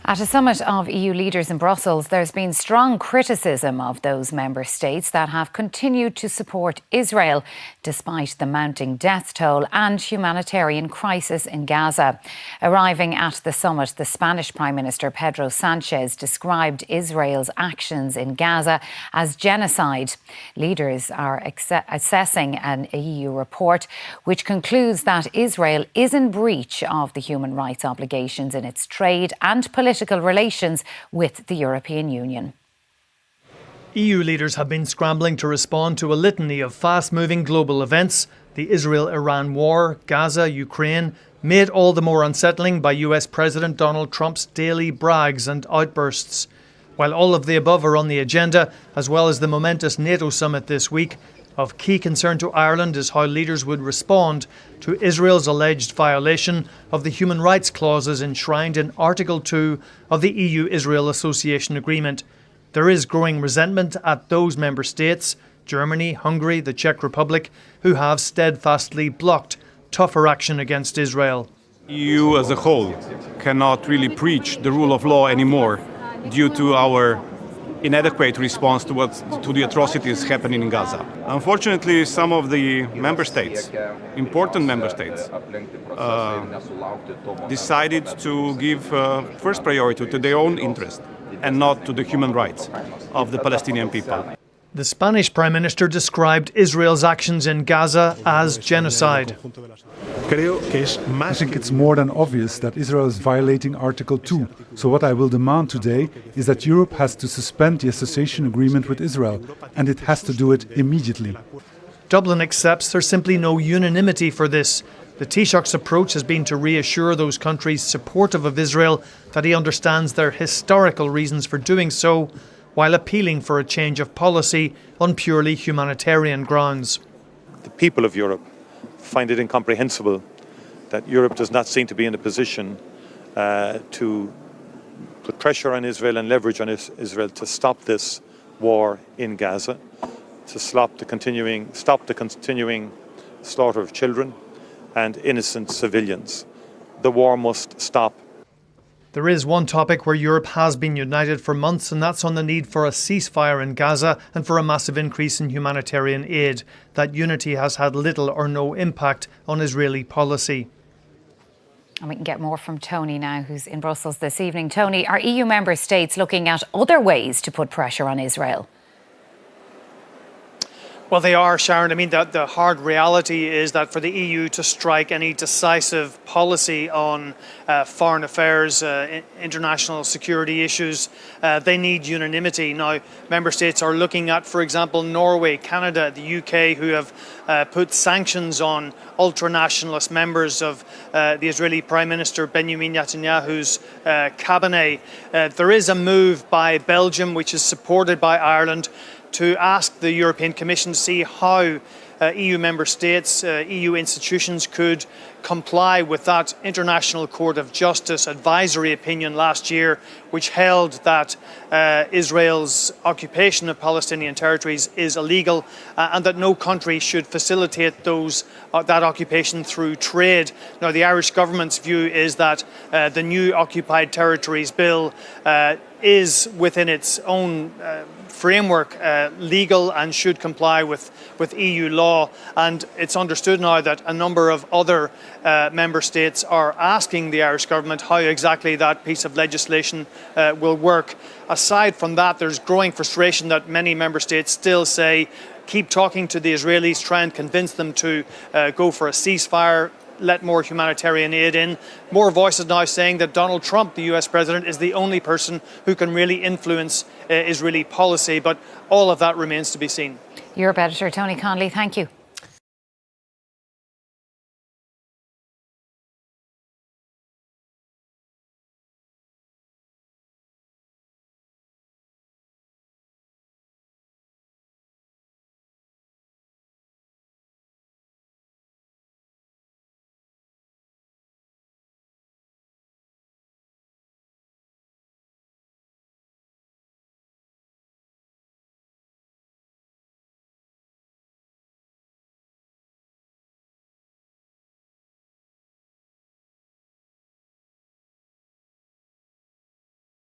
At a summit of EU leaders in Brussels, there's been strong criticism of those member states that have continued to support Israel despite the mounting death toll and humanitarian crisis in Gaza. Arriving at the summit, the Spanish Prime Minister Pedro Sanchez described Israel's actions in Gaza as genocide. Leaders are assessing an EU report which concludes that Israel is in breach of the human rights obligations in its trade and political relations with the European Union. EU leaders have been scrambling to respond to a litany of fast-moving global events. The Israel-Iran war, Gaza, Ukraine, made all the more unsettling by US President Donald Trump's daily brags and outbursts. While all of the above are on the agenda, as well as the momentous NATO summit this week, of key concern to Ireland is how leaders would respond to Israel's alleged violation of the human rights clauses enshrined in Article 2 of the EU-Israel Association Agreement. There is growing resentment at those member states, Germany, Hungary, the Czech Republic, who have steadfastly blocked tougher action against Israel. EU as a whole cannot really preach the rule of law anymore due to our inadequate response to the atrocities happening in Gaza. Unfortunately, some of the member states, important member states, decided to give first priority to their own interest and not to the human rights of the Palestinian people. The Spanish Prime Minister described Israel's actions in Gaza as genocide. I think it's more than obvious that Israel is violating Article 2. So what I will demand today is that Europe has to suspend the association agreement with Israel, and it has to do it immediately. Dublin accepts there's simply no unanimity for this. The Taoiseach's approach has been to reassure those countries supportive of Israel that he understands their historical reasons for doing so, while appealing for a change of policy on purely humanitarian grounds. The people of Europe find it incomprehensible that Europe does not seem to be in a position to put pressure on Israel and leverage on Israel to stop this war in Gaza, to stop the continuing slaughter of children and innocent civilians. The war must stop. There is one topic where Europe has been united for months, and that's on the need for a ceasefire in Gaza and for a massive increase in humanitarian aid. That unity has had little or no impact on Israeli policy. And we can get more from Tony now, who's in Brussels this evening. Tony, are EU member states looking at other ways to put pressure on Israel? Well, they are, Sharon. I mean, the hard reality is that for the EU to strike any decisive policy on foreign affairs, international security issues, they need unanimity. Now, member states are looking at, for example, Norway, Canada, the UK, who have put sanctions on ultra-nationalist members of the Israeli Prime Minister Benjamin Netanyahu's cabinet. There is a move by Belgium, which is supported by Ireland, to ask the European Commission to see how EU member states, EU institutions could comply with that International Court of Justice advisory opinion last year, which held that Israel's occupation of Palestinian territories is illegal and that no country should facilitate that occupation through trade. Now, the Irish government's view is that the new Occupied Territories Bill is within its own framework legal and should comply with EU law, and it's understood now that a number of other member states are asking the Irish government how exactly that piece of legislation will work. Aside from that, there's growing frustration that many member states still say keep talking to the Israelis, try and convince them to go for a ceasefire, let more humanitarian aid in. More voices now saying that Donald Trump, the US president, is the only person who can really influence Israeli policy, but all of that remains to be seen. Europe editor Tony Connolly, thank you.